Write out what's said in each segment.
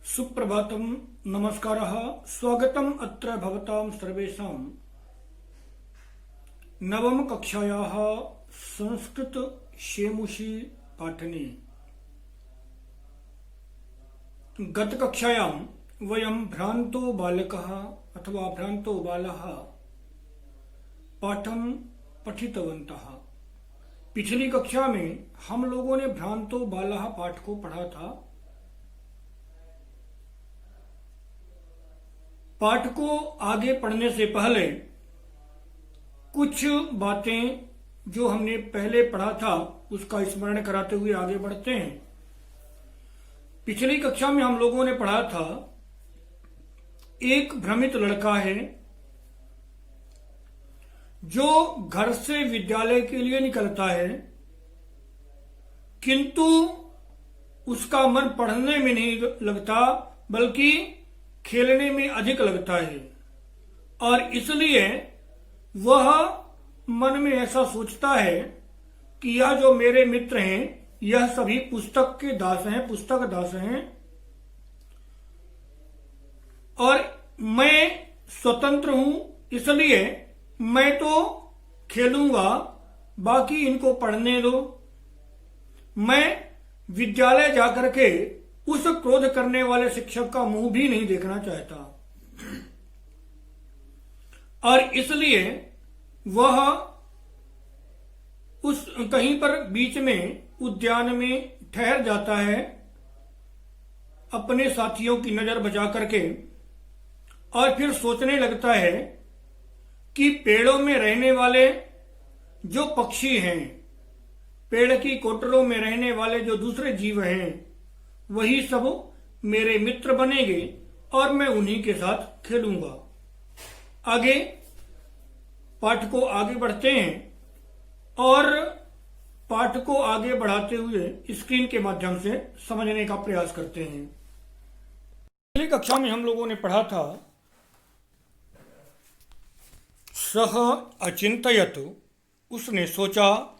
सुप्रभातम, नमस्कारः, स्वागतम् अत्र भवतां सर्वेषां नवम कक्षायाः संस्कृत शेमुषी पाठने। गत कक्षायां वयं भ्रांतो बालकः अथवा भ्रांतो बालः पाठं पठितवन्तः। पिछली कक्षा में हम लोगों ने भ्रांतो बालः पाठ को पढ़ा था। पाठ को आगे पढ़ने से पहले कुछ बातें जो हमने पहले पढ़ा था उसका स्मरण कराते हुए आगे बढ़ते हैं। पिछली कक्षा में हम लोगों ने पढ़ा था, एक भ्रमित लड़का है जो घर से विद्यालय के लिए निकलता है, किंतु उसका मन पढ़ने में नहीं लगता बल्कि खेलने में अधिक लगता है, और इसलिए वह मन में ऐसा सोचता है कि यह जो मेरे मित्र हैं यह सभी पुस्तक के दास हैं, पुस्तक दास हैं, और मैं स्वतंत्र हूं, इसलिए मैं तो खेलूंगा, बाकी इनको पढ़ने दो। मैं विद्यालय जाकर के उस क्रोध करने वाले शिक्षक का मुंह भी नहीं देखना चाहता, और इसलिए वह उस कहीं पर बीच में उद्यान में ठहर जाता है अपने साथियों की नजर बचा करके, और फिर सोचने लगता है कि पेड़ों में रहने वाले जो पक्षी हैं, पेड़ की कोटरों में रहने वाले जो दूसरे जीव हैं, वही सब मेरे मित्र बनेंगे और मैं उन्हीं के साथ खेलूंगा। आगे पाठ को आगे बढ़ते हैं और पाठ को आगे बढ़ाते हुए स्क्रीन के माध्यम से समझने का प्रयास करते हैं। पिछली कक्षा में हम लोगों ने पढ़ा था, सह अचिंतयत, उसने सोचा,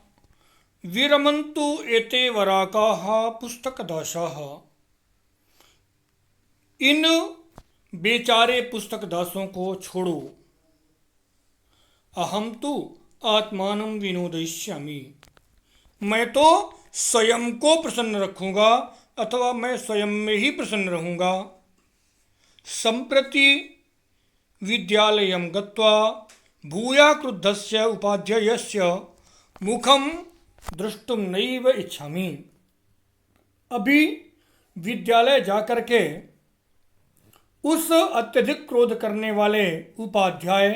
विरमन्तु एते वराकाः पुस्तकदासाः, इन बेचारे पुस्तक दासों को छोड़ो। अहम तो आत्मानं विनोदयिष्यामि, मैं तो स्वयं को प्रसन्न रखूंगा अथवा मैं स्वयं में ही प्रसन्न रहूंगा। संप्रति विद्यालयं गत्वा भूया क्रुद्धस्य उपाध्यायस्य मुखम द्रष्टुम नैव इच्छामि, अभी विद्यालय जाकर के उस अत्यधिक क्रोध करने वाले उपाध्याय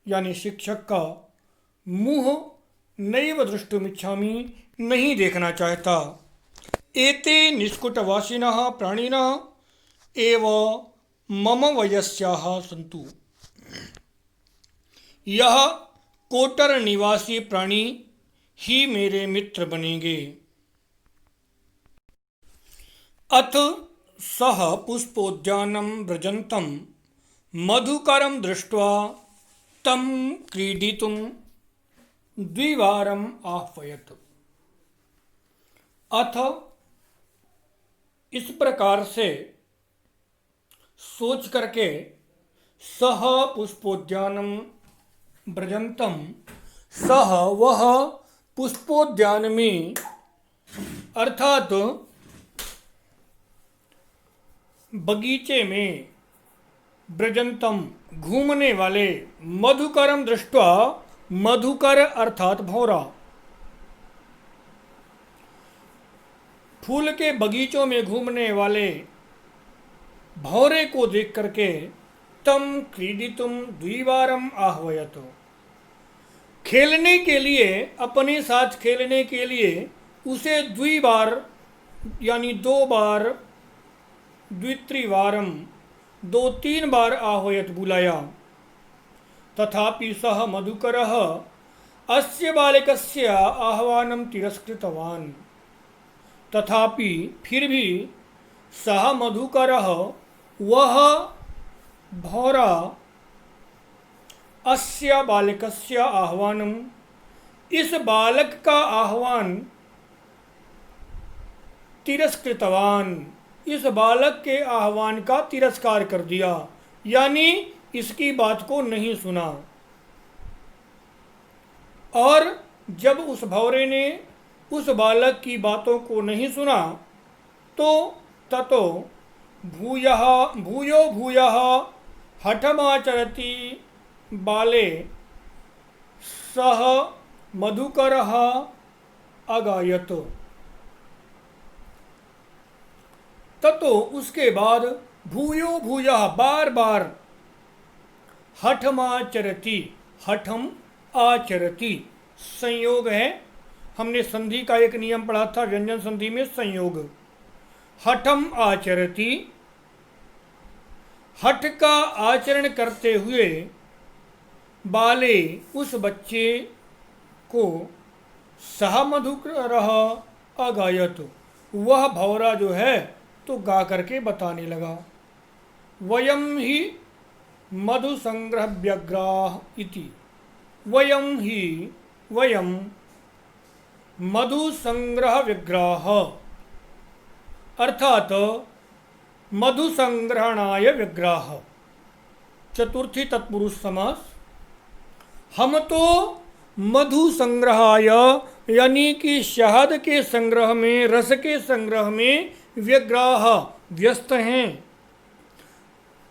यानी शिक्षक का मुंह नैव द्रष्टुम इच्छामि, नहीं देखना चाहता। एते निष्कुटवासिनः प्राणिनः एव मम वयस्याः सन्तु, यह कोटर निवासी प्राणी ही मेरे मित्र बनेंगे। अथ सह पुष्पोद्यानं व्रजन्तं मधुकरं दृष्ट्वा तं क्रीडितुं द्विवारम् आह्वयत्। अथ इस प्रकार से सोच करके सह पुष्पोद्यानं व्रजन्तं, सह वह पुष्पोद्यान में अर्थात बगीचे में, व्रजंतम घूमने वाले, मधुकरम दृष्ट्वा, मधुकर अर्थात भौरा, फूल के बगीचों में घूमने वाले भौरे को देख करके तम क्रीडितुम द्विवारम आह्वयत, खेलने के लिए, अपने साथ खेलने के लिए उसे द्विबार यानी दो बार, द्वित्रिवारम दो तीन बार आह्वयत बुलाया। तथापि सह मधुकरः अस्य बालकस्य आह्वानं तिरस्कृतवान्, तथापि फिर भी सह मधुकरः वह भौरा अस्य बालकस्य आह्वानम, इस बालक का आह्वान तिरस्कृतवान इस बालक के आह्वान का तिरस्कार कर दिया, यानी इसकी बात को नहीं सुना। और जब उस भौरे ने उस बालक की बातों को नहीं सुना तो ततो भूयः भूयो भूयः हठमाचरति बाले सह मधुकरः अगायत। ततो उसके बाद भूयो भूयः बार बार हठमाचरति, हठम आचरति संयोग है। हमने संधि का एक नियम पढ़ा था, व्यंजन संधि में संयोग। हठम आचरति, हठ का आचरण करते हुए बाले उस बच्चे को सह मधुकरः अगायत, वह भौरा जो है तो गा करके बताने लगा। वयम ही मधु संग्रह व्यग्राह इति, वयम ही वयम मधु संग्रह विग्रह, अर्थात मधु संग्रहणाय विग्रह, चतुर्थी तत्पुरुष समास। हम तो मधु संग्रहाय यानी कि शहद के संग्रह में, रस के संग्रह में विग्रह व्यस्त हैं।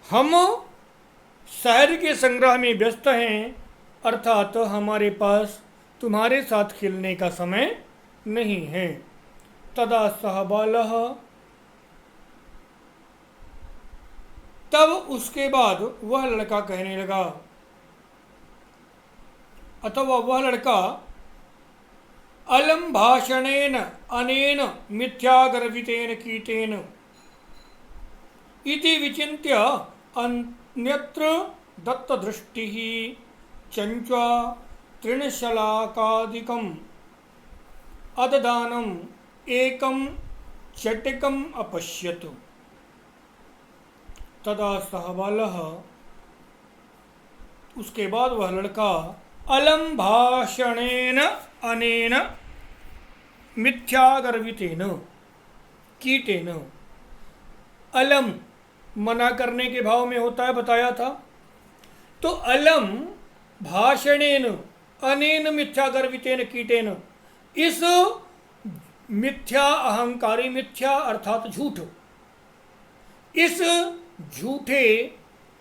हम शहद के संग्रह में व्यस्त हैं, अर्थात हमारे पास तुम्हारे साथ खेलने का समय नहीं है। तदा सह बालः, तब उसके बाद वह लड़का कहने लगा, अथवा वह लड़का अलम भाषणेन अनेन मिथ्यागर्वितेन कीटेन इति विचिन्त्य अन्यत्र दत्तदृष्टिः चञ्च्वा तृणशलाकादिकम् अददानम् एकं चटिकम् अपश्यत्। तदा सः बालः, उसके बाद वह लड़का अलम भाषणेन अनेन मिथ्यागर्वितेन कीटेन, अलम मना करने के भाव में होता है, बताया था। तो अलम भाषणेन अनेन मिथ्यागर्वितेन कीटेन, इस मिथ्या अहंकारी, मिथ्या अर्थात झूठ, इस झूठे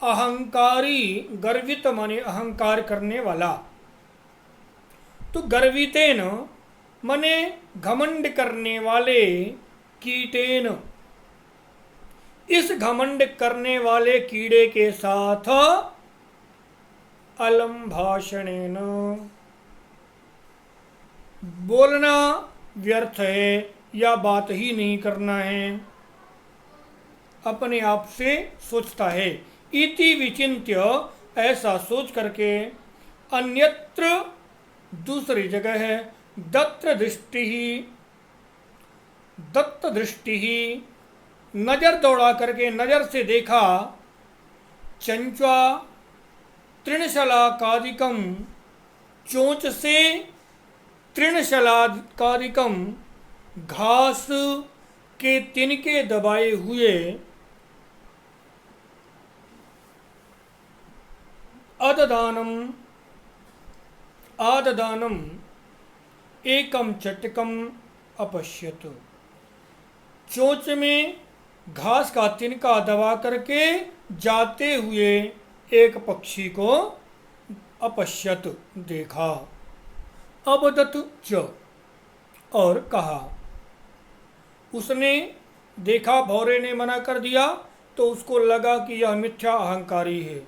अहंकारी, गर्वित माने अहंकार करने वाला, तो गर्वितेन माने घमंड करने वाले, कीटेन इस घमंड करने वाले कीड़े के साथ अलम भाषणेन बोलना व्यर्थ है या बात ही नहीं करना है, अपने आप से सोचता है। इति विचिन्त्य, ऐसा सोच करके अन्यत्र दूसरी जगह है दत्त दृष्टि नजर दौड़ा करके नजर से देखा, चंचवा तृणशलाकादिकम, चोंच से तृणशलाकादिकम घास के तिनके दबाए हुए, आददानम एकम चटकम अपश्यत, चोंच में घास का तिनका दबा करके जाते हुए एक पक्षी को अपश्यत देखा। अबदत च, और कहा, उसने देखा, भौरे ने मना कर दिया तो उसको लगा कि यह मिथ्या अहंकारी है,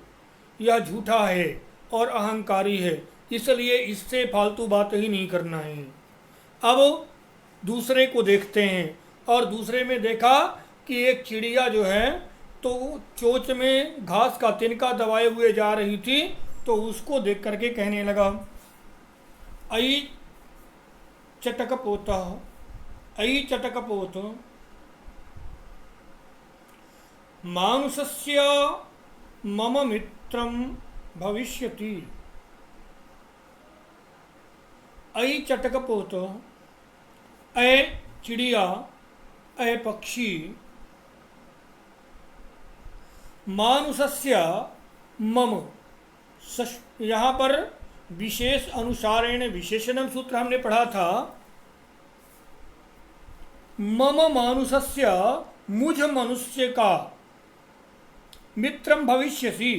यह झूठा है और अहंकारी है, इसलिए इससे फालतू बात ही नहीं करना है। अब दूसरे को देखते हैं, और दूसरे में देखा कि एक चिड़िया जो है तो चोंच में घास का तिनका दबाए हुए जा रही थी, तो उसको देख करके कहने लगा, अयि चटकपोत, अयि चटकपोत, मांसस्य मम मित्रम भविष्यति। अयि चटकपोत, अय चिड़िया, अय पक्षी, मानुषस्य मम, यहाँ पर विशेष अनुसारेण विशेषणम सूत्र हमने पढ़ा था। मम मानुषस्य, मुझ मनुष्य का, मित्रम भविष्यसि,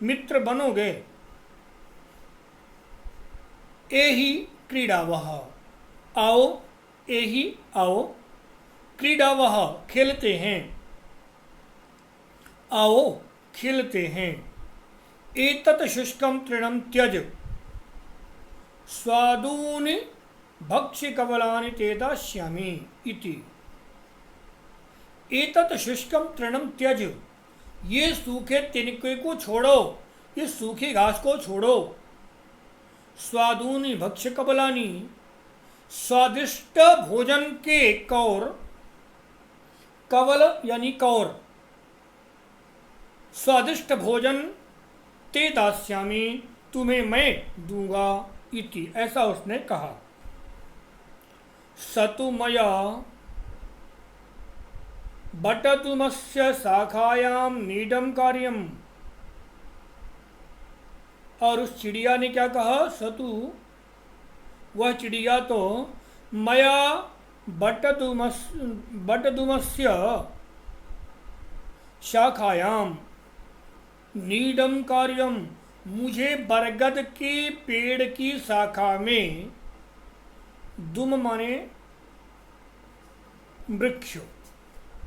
मित्र बनोगे। एहि क्रीडावः, आओ, एहि आओ, क्रीडावः खेलते हैं, आओ खेलते हैं। एतत् शुष्कं तृणं त्यज, स्वादूनि भक्ष्यकवलानि ते दास्यामि इति। एतत् शुष्कं तृणं त्यज, ये सूखे तिनके को छोड़ो, ये सूखी घास को छोड़ो। स्वादूनि भक्ष्यकवलानि, स्वादिष्ट भोजन के कौर, कवल यानी कौर, स्वादिष्ट भोजन ते दास्यामि, तुम्हें मैं दूंगा इति, ऐसा उसने कहा। सतु मया बटतुमस्य शाखायां नीडम कार्यम, और उस चिड़िया ने क्या कहा, सतु, वह चिड़िया तो, मया बटतुमस्य शाखायाम नीडम कार्यम, मुझे बरगद के पेड़ की शाखा में, दुम माने वृक्ष,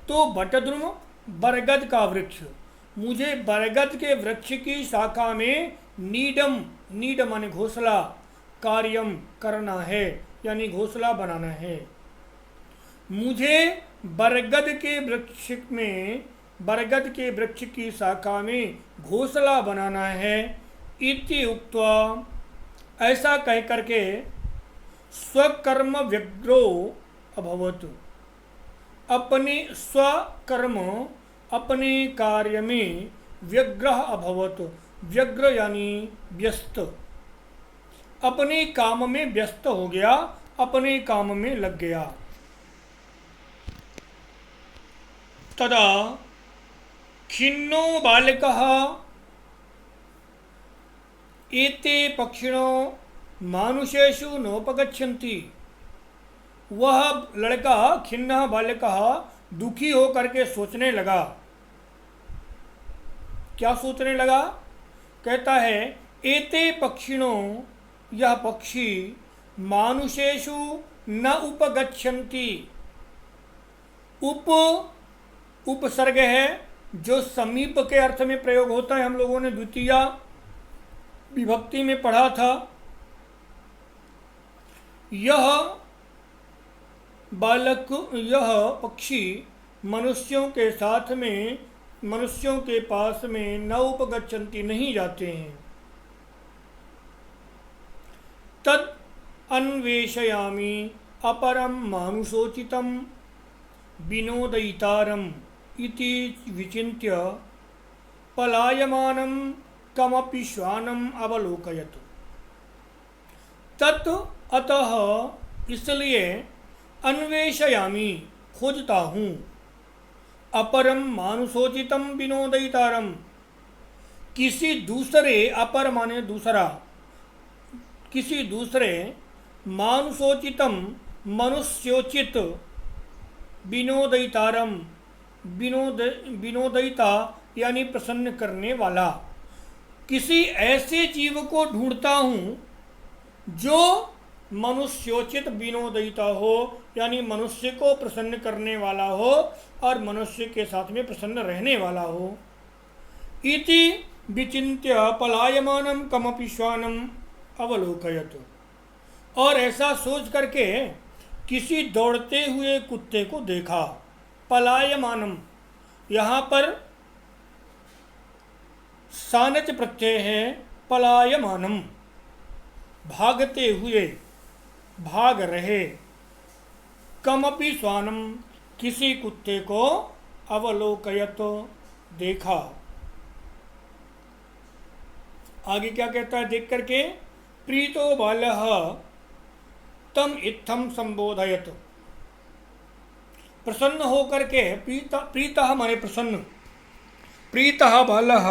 तो बटद्रुम बरगद का वृक्ष, मुझे बरगद के वृक्ष की शाखा में नीडम, नीड माने घोंसला, कार्यम करना है, यानी घोंसला बनाना है। मुझे बरगद के वृक्ष में, बरगद के वृक्ष की शाखा में घोंसला बनाना है। इति उक्त्वा, ऐसा कह करके, स्वकर्म व्यग्रो अभवत, अपने स्वकर्म, अपने कार्य में व्यग्र अभवत, व्यग्र यानी व्यस्त, अपने काम में व्यस्त हो गया, अपने काम में लग गया। तदा खिन्नो बालकः एते पक्षिणो मानुषेषु नोपगच्छन्ति, वह लड़का, खिन्नः बालकः, दुखी होकर के सोचने लगा। क्या सोचने लगा? कहता है, एते पक्षिणो, यह पक्षी, मानुषेषु न उपगच्छन्ति, उपसर्ग है जो समीप के अर्थ में प्रयोग होता है, हम लोगों ने द्वितीय विभक्ति में पढ़ा था। यह बालक, यह पक्षी मनुष्यों के साथ में, मनुष्यों के पास में न उपगच्छन्ति, नहीं जाते हैं। तद अन्वेषयामि अपरम मानुषोचितम विनोदयितारम इति विचिन्त्य पलायमानं कमपि श्वानम अवलोकयत्। तत् अतः, इसलिए, अन्वेषयामि, खोजता हूँ, अपरम मानुषोचितम विनोदयितारम, किसी दूसरे, अपर माने दूसरा, किसी दूसरे, मानुषोचितम मनुष्योचित, विनोदयितारम, विनोदयिता यानी प्रसन्न करने वाला, किसी ऐसे जीव को ढूंढता हूँ जो मनुष्योचित विनोदयिता हो, यानी मनुष्य को प्रसन्न करने वाला हो और मनुष्य के साथ में प्रसन्न रहने वाला हो। इति विचिन्त्य पलायमानं कमपि श्वानम अवलोकयत्, और ऐसा सोच करके किसी दौड़ते हुए कुत्ते को देखा। पलायमानम, यहाँ पर सानच प्रत्यय है, पलायमानम, भागते हुए, भाग रहे। कमपि श्वानम, किसी कुत्ते को, अवलोकयत, देखा। आगे क्या कहता है देख करके, प्रीतो बालः तम इत्थम संबोधयत, प्रसन्न होकर के, प्रीतः माने प्रसन्न, प्रीतः बालः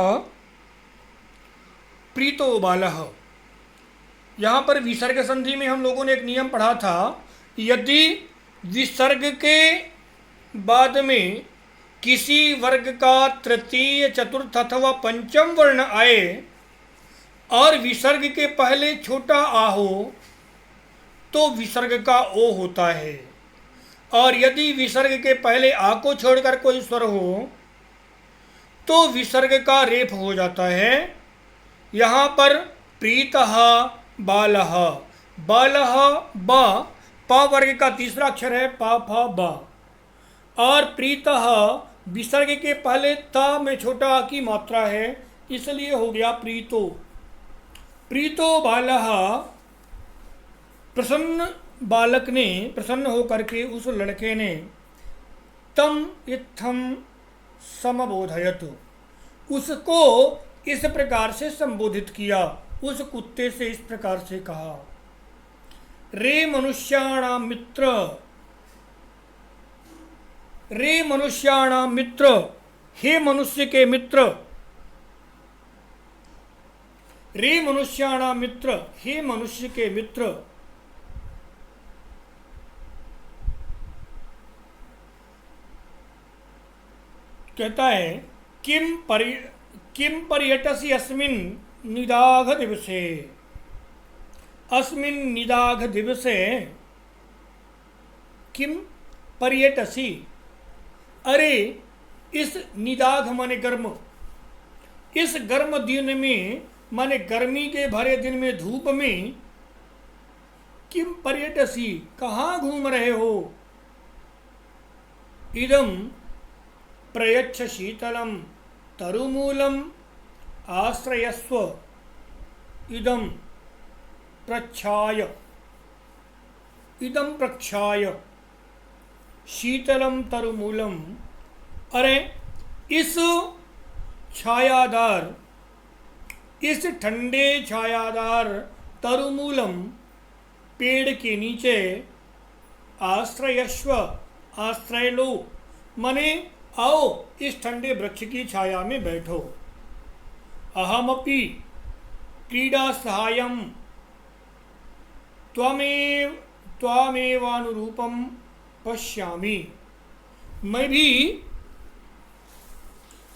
प्रीतो बालः। यहाँ पर विसर्ग संधि में हम लोगों ने एक नियम पढ़ा था, यदि विसर्ग के बाद में किसी वर्ग का तृतीय, चतुर्थ अथवा पंचम वर्ण आए और विसर्ग के पहले छोटा आ हो तो विसर्ग का ओ होता है, और यदि विसर्ग के पहले आ को छोड़कर कोई स्वर हो तो विसर्ग का रेफ हो जाता है। यहाँ पर प्रीतः बालः, बालः बा, पा वर्ग का तीसरा अक्षर है, पा फा बा, और प्रीतः विसर्ग के पहले ता में छोटा आ की मात्रा है, इसलिए हो गया प्रीतो। प्रीतो बालः, प्रसन्न बालक ने, प्रसन्न होकर के उस लड़के ने तम इत्थम समबोधयत, उसको इस प्रकार से संबोधित किया, उस कुत्ते से इस प्रकार से कहा, रे मनुष्याणाम मित्र, रे मनुष्याणाम मित्र, हे मनुष्य के मित्र, रे मनुष्याणाम मित्र, हे मनुष्य के मित्र। कहता है किम पर्यटसी अस्मिन् निदाघ दिवसे, अस्मिन् निदाघ दिवसे किम पर्यटसी, अरे इस निदाघ माने गर्म, इस गर्म दिन में माने गर्मी के भरे दिन में, धूप में, किम पर्यटसी, कहाँ घूम रहे हो, इदम प्रयच्छ शीतलम तरुमूलम आश्रयस्व, इदम प्रच्छाय, इदम प्रक्षाय शीतलम तरुमूलम, अरे इस छायादार, इस ठंडे छायादार तरुमूलम पेड़ के नीचे, आश्रयस्व, आश्रय लो, मने आओ इस ठंडे वृक्ष की छाया में बैठो। अहमपि क्रीडा सहायम त्वामेवानुरूपम पश्यामि, मैं भी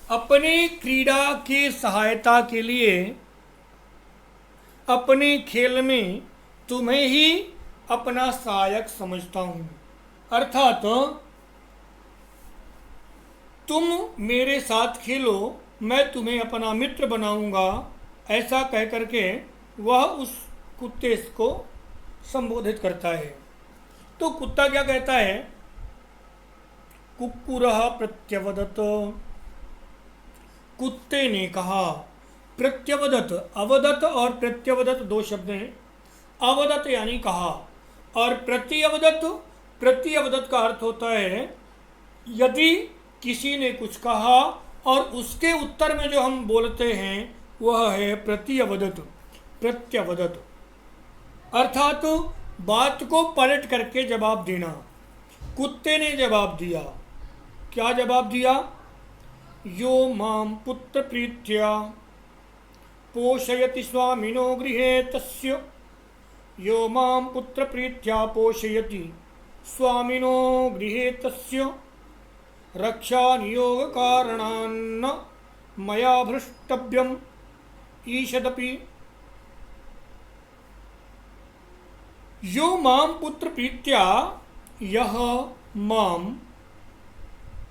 अपने क्रीड़ा के सहायता के लिए, अपने खेल में तुम्हें ही अपना सहायक समझता हूँ, अर्थात तुम मेरे साथ खेलो, मैं तुम्हें अपना मित्र बनाऊंगा, ऐसा कह करके वह उस कुत्ते को संबोधित करता है। तो कुत्ता क्या कहता है, कुक्कुरः प्रत्यवदत, कुत्ते ने कहा, प्रत्यवदत, अवदत और प्रत्यवदत दो शब्द हैं। अवदत यानी कहा, और प्रत्यवदत, प्रत्यवदत का अर्थ होता है यदि किसी ने कुछ कहा और उसके उत्तर में जो हम बोलते हैं वह है प्रत्यवदत, प्रत्यवदत, अर्थात बात को पलट करके जवाब देना। कुत्ते ने जवाब दिया, क्या जवाब दिया, यो माम पुत्र प्रीत्या पोषयति स्वामिनो गृहे तस्य, यो माम पुत्र प्रीत्या पोषयति स्वामिनो गृहे तस्य, रक्षा नियोग कारणान्न मया भ्रष्टव्यम ईषदपि, यो माम पुत्र प्रीत्या, यह माम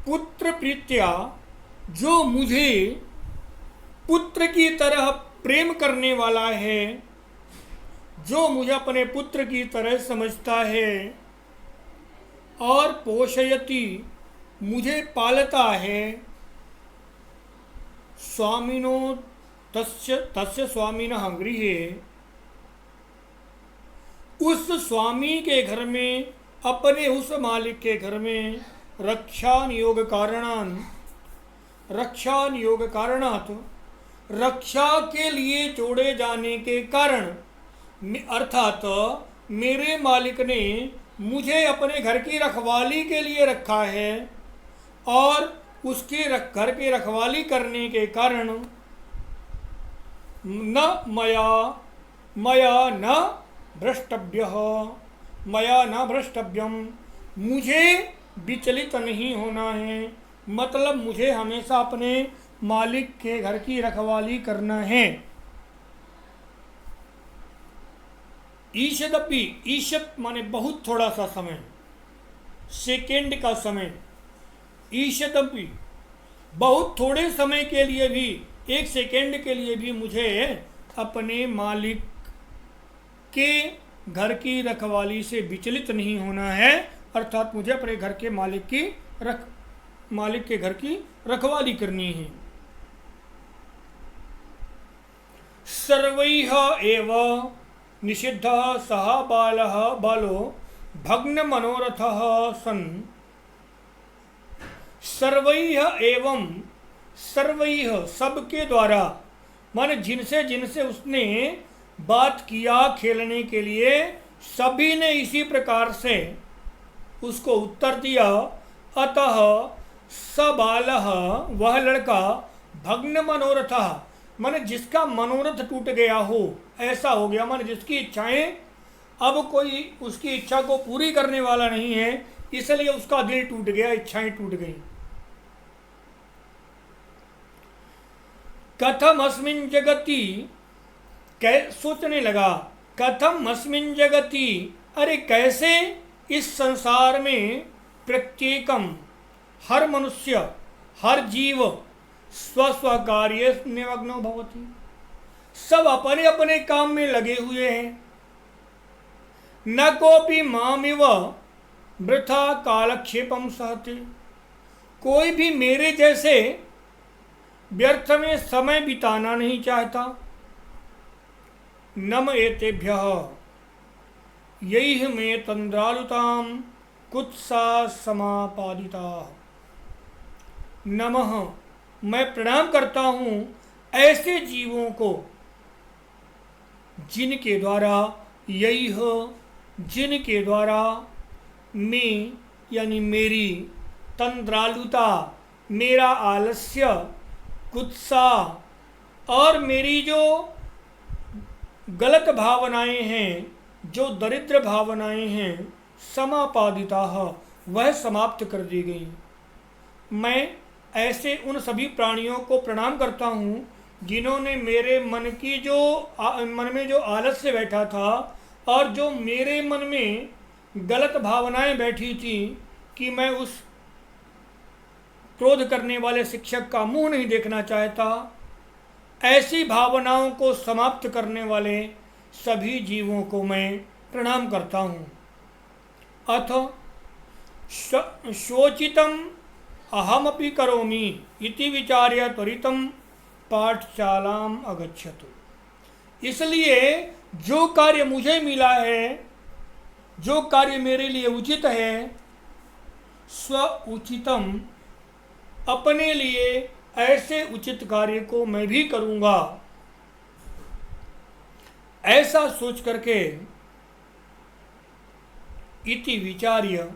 पुत्र प्रीत्या, जो मुझे पुत्र की तरह प्रेम करने वाला है, जो मुझे अपने पुत्र की तरह समझता है, और पोषयति, मुझे पालता है, स्वामिनो तस्य स्वामिनः गृहे, उस स्वामी के घर में, अपने उस मालिक के घर में, रक्षा नियोग कारणान, रक्षा नियोग कारणात्, रक्षा के लिए जोड़े जाने के कारण, अर्थात मेरे मालिक ने मुझे अपने घर की रखवाली के लिए रखा है, और उसके घर की रखवाली करने के कारण न मया न भ्रष्टव्यः, मया न भ्रष्टव्यम, मुझे विचलित नहीं होना है। मतलब मुझे हमेशा अपने मालिक के घर की रखवाली करना है। ईशदपि, ईशत माने बहुत थोड़ा सा समय, सेकेंड का समय। ईशदपि बहुत थोड़े समय के लिए भी, एक सेकेंड के लिए भी मुझे अपने मालिक के घर की रखवाली से विचलित नहीं होना है। अर्थात मुझे अपने घर के मालिक के घर की रखवाली करनी है। सर्वैः एव निषिद्धः सः बालो भग्न मनोरथः सन्। सर्वैः एवं, सर्वैः सबके द्वारा, माने जिनसे जिनसे उसने बात किया खेलने के लिए, सभी ने इसी प्रकार से उसको उत्तर दिया। अतः स बालः, वह लड़का, भग्न मनोरथः, माने जिसका मनोरथ टूट गया हो, ऐसा हो गया, माने जिसकी इच्छाएं अब कोई उसकी इच्छा को पूरी करने वाला नहीं है, इसलिए उसका दिल टूट गया, इच्छाएं टूट गई। कथम अस्मिन् जगति, सोचने लगा, कथम अस्मिन् जगति, अरे कैसे इस संसार में प्रत्येकम, हर मनुष्य, हर जीव स्व कार्य निमग्नो भवति, सब अपने अपने काम में लगे हुए हैं। न कोपि मामिव वृथा कालक्षेपम सहते, कोई भी मेरे जैसे व्यर्थ में समय बिताना नहीं चाहता। नम एतेभ्यः यैः मे तंद्रालुताम कुत्सा समापादिता। नमः, मैं प्रणाम करता हूँ ऐसे जीवों को जिनके द्वारा, यैः, जिनके द्वारा, मैं यानी मेरी, तंद्रालुता मेरा आलस्य, कुत्सा और मेरी जो गलत भावनाएं हैं, जो दरिद्र भावनाएं हैं, समापादिता, वह समाप्त कर दी गई। मैं ऐसे उन सभी प्राणियों को प्रणाम करता हूँ जिन्होंने मेरे मन में जो आलस्य बैठा था और जो मेरे मन में गलत भावनाएं बैठी थी कि मैं उस क्रोध करने वाले शिक्षक का मुंह नहीं देखना चाहता, ऐसी भावनाओं को समाप्त करने वाले सभी जीवों को मैं प्रणाम करता हूँ। अथ शोचितम अहमपि करोमि इति विचार्य त्वरितं पाठशालाम अगच्छतु। इसलिए जो कार्य मुझे मिला है, जो कार्य मेरे लिए उचित है, स्व उचितम, अपने लिए ऐसे उचित कार्य को मैं भी करूँगा, ऐसा सोच करके इति विचार्य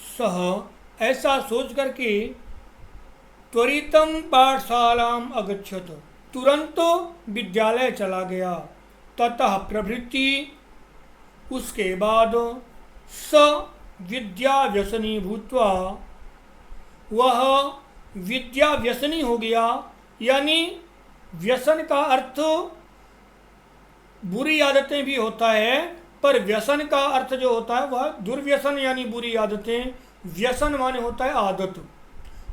सह, ऐसा सोच करके त्वरितं पाठशालाम अगच्छत, तुरंत विद्यालय चला गया। ततः प्रभृति, उसके बाद स विद्या व्यसनी भूत्वा, वह विद्या व्यसनी हो गया। यानी व्यसन का अर्थ बुरी आदतें भी होता है, पर व्यसन का अर्थ जो होता है वह दुर्व्यसन यानी बुरी आदतें, व्यसन माने होता है आदत।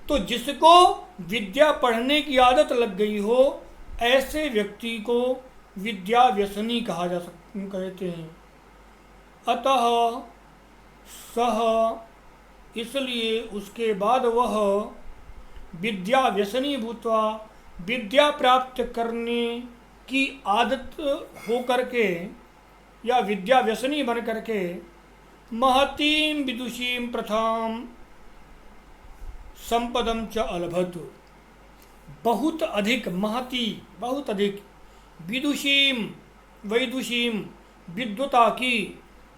तो जिसको विद्या पढ़ने की आदत लग गई हो, ऐसे व्यक्ति को विद्या व्यसनी कहते हैं। अतः सह, इसलिए उसके बाद वह विद्या व्यसनी भूत्वा, विद्या प्राप्त करने की आदत हो करके या विद्या व्यसनी बन करके महतीं विदुषीं प्रथां संपदम च अलभत, बहुत अधिक महती, बहुत अधिक विदुषीं, वैदुषीं, विद्वता की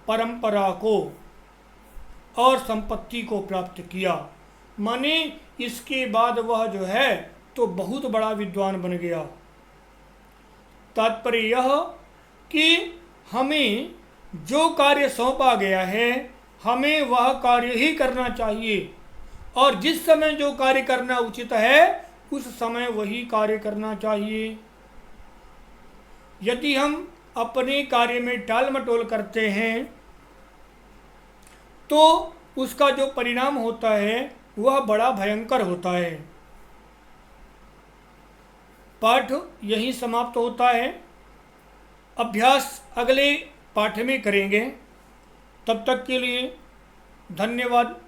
परंपरा को और संपत्ति को प्राप्त किया। माने इसके बाद वह जो है तो बहुत बड़ा विद्वान बन गया। तात्पर्य यह कि हमें जो कार्य सौंपा गया है हमें वह कार्य ही करना चाहिए, और जिस समय जो कार्य करना उचित है उस समय वही कार्य करना चाहिए। यदि हम अपने कार्य में टाल मटोल करते हैं तो उसका जो परिणाम होता है वह बड़ा भयंकर होता है। पाठ यहीं समाप्त होता है। अभ्यास अगले पाठ में करेंगे। तब तक के लिए धन्यवाद।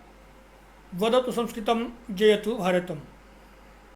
वदतु संस्कृतं जयतु भारतम्।